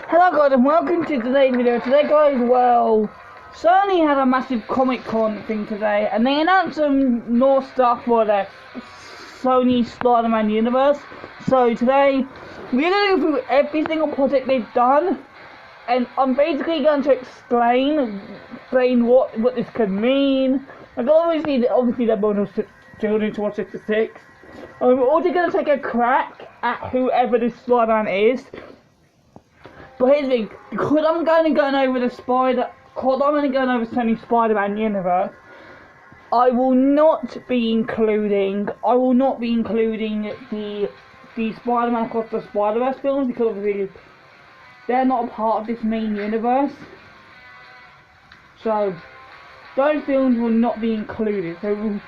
Hello guys and welcome to today's video. Today guys, well, Sony had a massive Comic Con thing today and they announced some more stuff for their Sony Spider-Man universe. So today, we're going to go through every single project they've done and I'm basically going to explain what this could mean. Like obviously they're both children to watch 66. We're also going to take a crack at whoever this Spider-Man is. But here's the thing, because I'm going over the Sony Spider-Man universe, I will not be including the Spider-Man Across the Spider-Verse films because obviously they're not a part of this main universe. So those films will not be included. So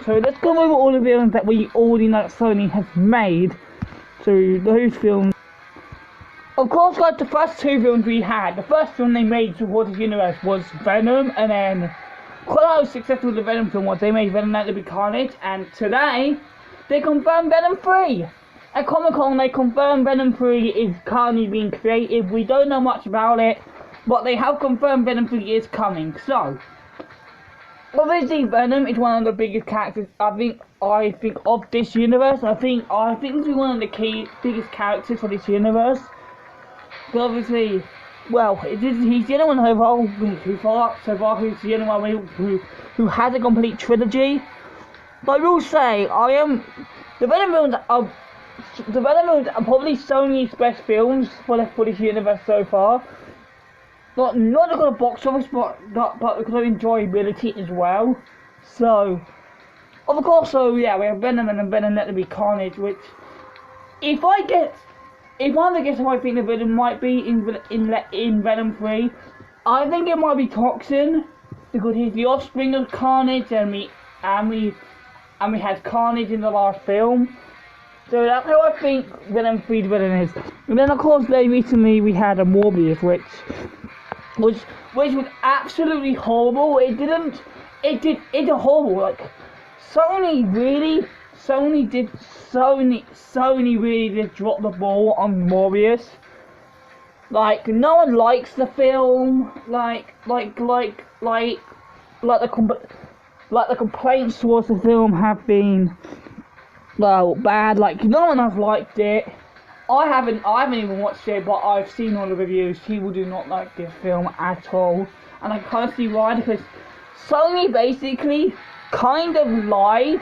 let's go over all the films that we already know that Sony has made. So those films. Of course, guys, the first two films we had, the first film they made towards this universe was Venom, and then quite how successful the Venom film was, they made Venom Let There Be Carnage, and today, they confirmed Venom 3. At Comic Con, they confirmed Venom 3 is currently being created. We don't know much about it, but they have confirmed Venom 3 is coming. So, obviously, Venom is one of the biggest characters, I think of this universe. I think this is one of the biggest characters for this universe. But obviously, well, he's the only one who's the only one who has a complete trilogy. But I will say, the Venom films are probably Sony's best films for this universe so far. Not because of box office, but because of enjoyability as well. So, of course, yeah, we have Venom and then Venom Let There Be Carnage, which, if I want to guess who I think the villain might be in Venom 3, I think it might be Toxin, because he's the offspring of Carnage, and we had Carnage in the last film. So that's how I think Venom 3's villain is. And then of course recently we had a Morbius, which was absolutely horrible. It's horrible. Like Sony really did drop the ball on Morbius. Like no one likes the film. Like the complaints towards the film have been, well, bad. Like no one has liked it. I haven't even watched it, but I've seen all the reviews. People do not like this film at all, and I can't see why, because Sony basically kind of lied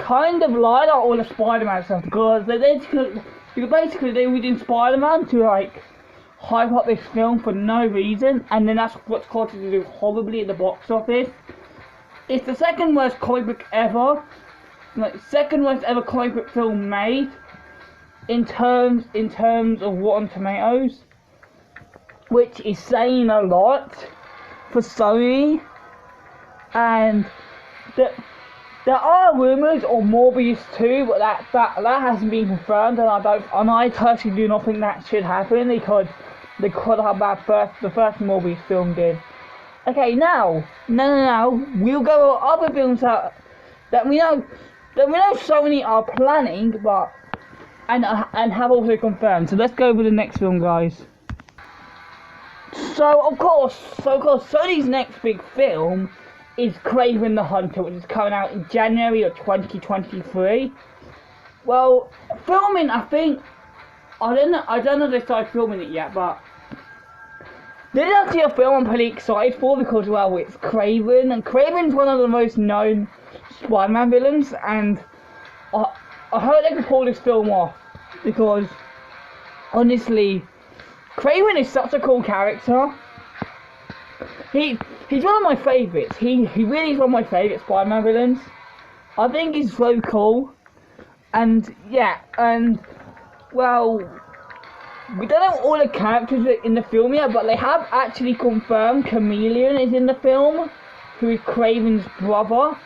on all the Spider-Man stuff, because they were doing Spider-Man to like hype up this film for no reason, and then that's what's caused it to do horribly at the box office. It's the second worst comic book ever, second worst ever comic book film made in terms of Rotten Tomatoes, which is saying a lot for Sony. And there are rumours of Morbius 2, but that hasn't been confirmed, and I personally do not think that should happen, because they could have bad the first Morbius film did. Okay, now we'll go over other films that we know Sony are planning, and have also confirmed. So let's go over the next film, guys. So of course, Sony's next big film is Kraven the Hunter, which is coming out in January of 2023. Well, filming, I don't know if they started filming it yet, but this is actually a film I'm pretty excited for, because, well, it's Kraven, and Kraven's one of the most known Spider-Man villains, and I hope they can pull this film off, because honestly, Kraven is such a cool character. He's one of my favourites. He really is one of my favourite Spider-Man villains. I think he's so cool. And yeah, and well, we don't know all the characters in the film yet, but they have actually confirmed Chameleon is in the film, who is Kraven's brother.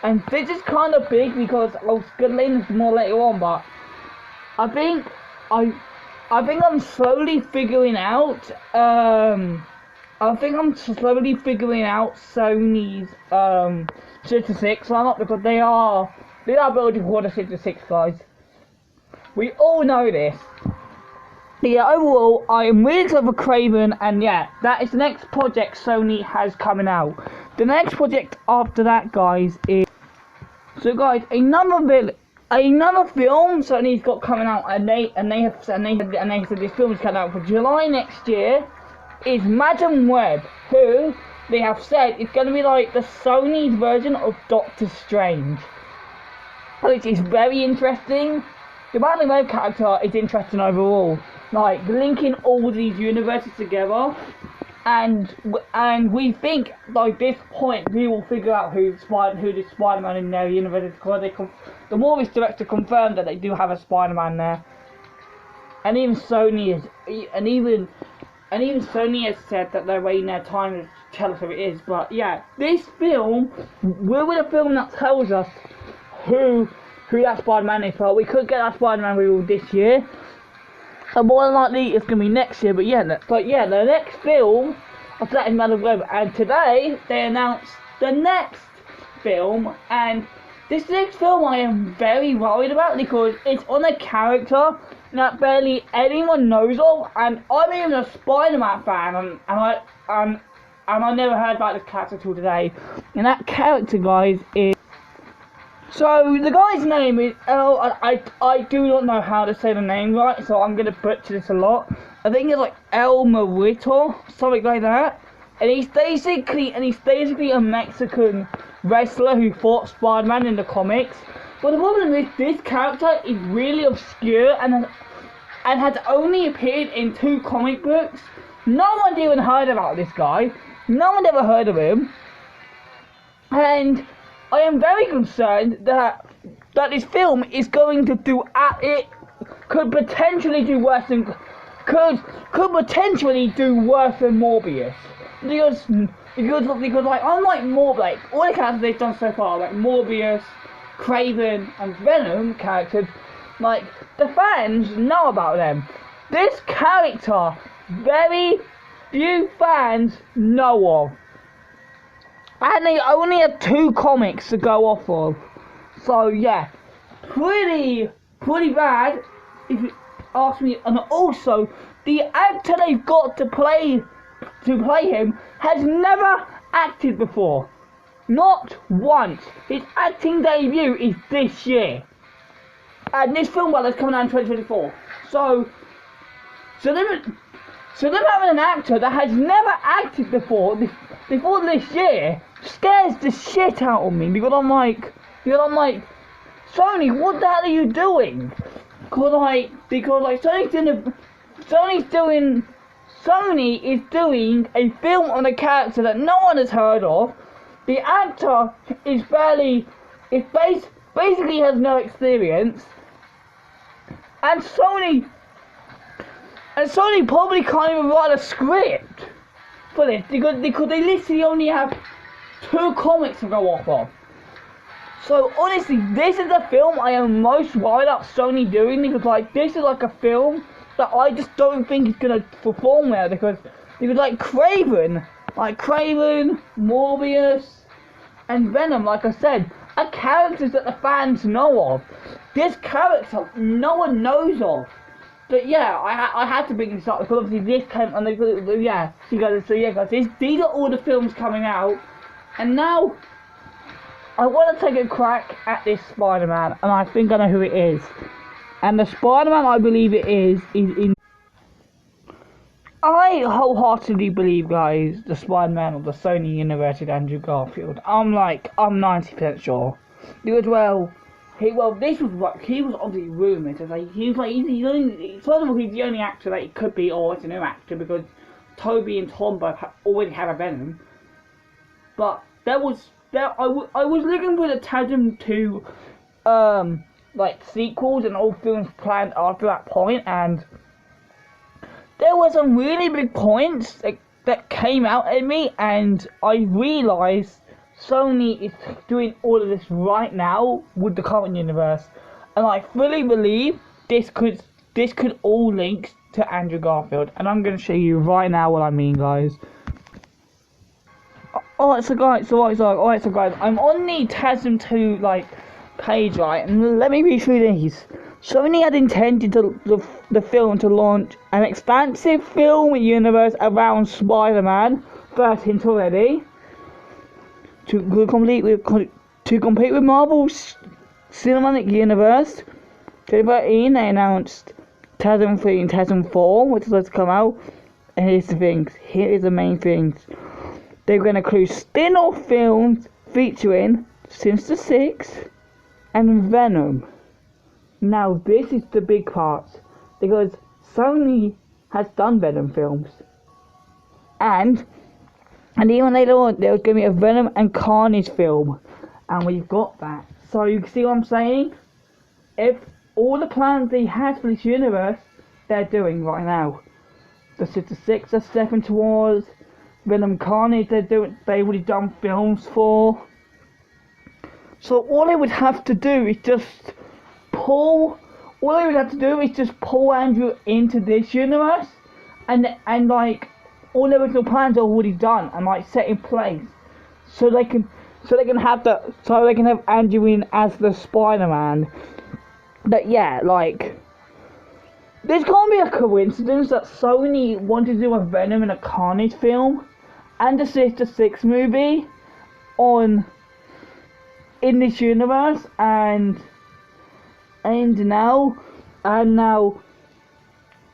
And this is kind of big, because I'll explain this more later on, but I think I'm slowly figuring out Sony's 66 lineup, because they are building for the 66, guys. We all know this. Yeah, overall, I am really excited for Craven, and yeah, that is the next project Sony has coming out. The next project after that, guys, is... So, guys, another film Sony's got coming out, and they said this film is coming out for July next year, is Madam Web, who they have said is going to be like the Sony's version of Doctor Strange, which is very interesting. The Madam Web character is interesting overall, like linking all these universes together, and we think like this point we will figure out who the Spider-Man in their universe is, because the Morbius director confirmed that they do have a Spider-Man there, and even Sony has said that they're waiting their time to tell us who it is. But yeah, this film will be a film that tells us who that Spider-Man is. Well, we could get that Spider-Man reveal this year, and more than likely it's gonna be next year. But yeah, the next film after that is Madam Web, and today they announced the next film, and this next film I am very worried about because it's on a character that barely anyone knows of, and I'm even a Spider-Man fan, and I never heard about this character till today. And that character, guys, is... So the guy's name is I do not know how to say the name right, so I'm gonna butcher this a lot. I think it's like El Morito, something like that. And he's basically a Mexican wrestler who fought Spider-Man in the comics. But the problem is this character is really obscure and has only appeared in 2 comic books. No one's even heard about this guy. No one ever heard of him. And I am very concerned that this film is going to do could potentially do worse than Morbius, because like unlike Morbius, like all the characters they've done so far, like Morbius, Craven, and Venom characters, like the fans know about them. This character, very few fans know of. And they only have 2 comics to go off of. So yeah, pretty bad if you ask me. And also, the actor they've got to play him has never acted before. Not once. His acting debut is this year. And this film, well, is coming out in 2024. So them having an actor that has never acted before this year scares the shit out of me, because I'm like, Sony, what the hell are you doing? Sony is doing a film on a character that no one has heard of. The actor basically has no experience, and Sony probably can't even write a script for this, because they literally only have 2 comics to go off of. So honestly, this is the film I am most worried about Sony doing, because like this is like a film that I just don't think is gonna perform well, because like Craven, Morbius, and Venom, like I said, are characters that the fans know of. This character no one knows of. But yeah, I had to bring this up because obviously this came and guys, these are all the films coming out, and now I want to take a crack at this Spider-Man, and I think I know who it is. And the Spider-Man I believe it is in... I wholeheartedly believe, guys, the Spider-Man of the Sony universe is Andrew Garfield. I'm 90% sure. Because, he was obviously rumoured as he's the only actor that he could be, or it's a new actor, because Toby and Tom both already have a Venom. But I was looking for the Tandem 2 sequels and all films planned after that point, and there were some really big points that came out at me, and I realised Sony is doing all of this right now with the current universe, and I fully believe this could all link to Andrew Garfield, and I'm going to show you right now what I mean, guys. Alright, so guys, I'm on the TASM 2 page, right, and let me read through these. Sony had intended the film to launch an expansive film universe around Spider-Man, 13th already, to compete with Marvel's cinematic universe. 2013 they announced TASM 3 and TASM 4, which is supposed to come out. And here's the things. Here is the main things. They're going to include spin-off films featuring Sinister Six and Venom. Now this is the big part, because Sony has done Venom films, and even later on there was going to be a Venom and Carnage film, and we've got that. So you see what I'm saying? If all the plans they had for this universe, they're doing right now. The Sinister Six are stepping towards. Venom Carnage they've already done films for. So all they would have to do is just pull Andrew into this universe, and like all the original plans are already done and like set in place, so they can have Andrew in as the Spider-Man. That like this can't be a coincidence that Sony wanted to do a Venom and a Carnage film and a Sinister Six movie in this universe, and now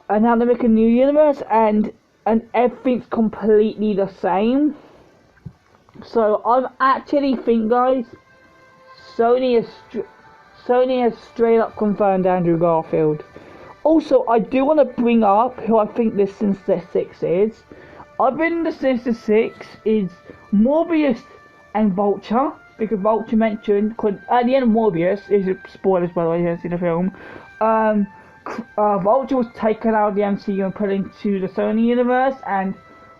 they make a new universe, and everything's completely the same. So I actually think, guys, Sony has straight up confirmed Andrew Garfield. Also, I do want to bring up who I think this Sinister Six is. I think the Sinister Six is Morbius and Vulture, because Vulture mentioned at the end of Morbius, is spoilers by the way, you haven't seen the film. Vulture was taken out of the MCU and put into the Sony universe, and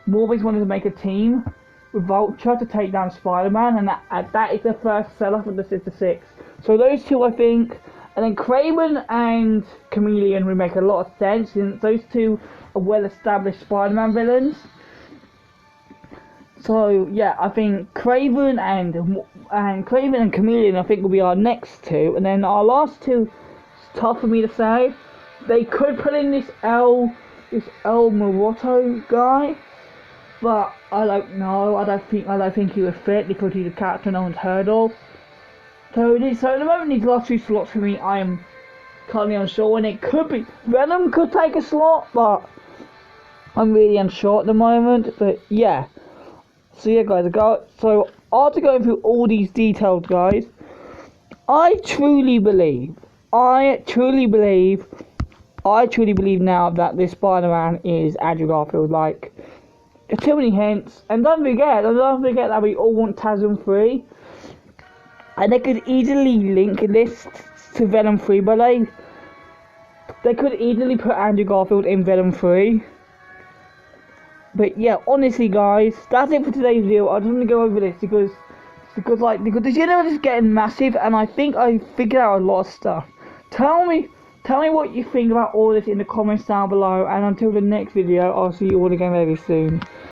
Morbius wanted to make a team with Vulture to take down Spider-Man, and that is the first sell-off of the Sinister Six. So those two, I think, and then Kraven and Chameleon would make a lot of sense, since those two are well-established Spider-Man villains. So yeah, I think Kraven and Chameleon, I think, will be our next two, and then our last two, it's tough for me to say. They could put in this El Moroto guy, but I don't know. I don't think he would fit, because he's a character no one's heard of. So at the moment, these last two slots for me, I am currently unsure, and it could be Venom could take a slot, but I'm really unsure at the moment. But yeah. So yeah, guys, so after going through all these details, guys, I truly believe now that this Spider-Man is Andrew Garfield. Like, there's too many hints, and don't forget that we all want TASM 3, and they could easily link this to Venom 3, but they could easily put Andrew Garfield in Venom 3. But yeah, honestly, guys, that's it for today's video. I just want to go over this because this universe is getting massive, and I think I figured out a lot of stuff. Tell me what you think about all this in the comments down below, and until the next video, I'll see you all again very soon.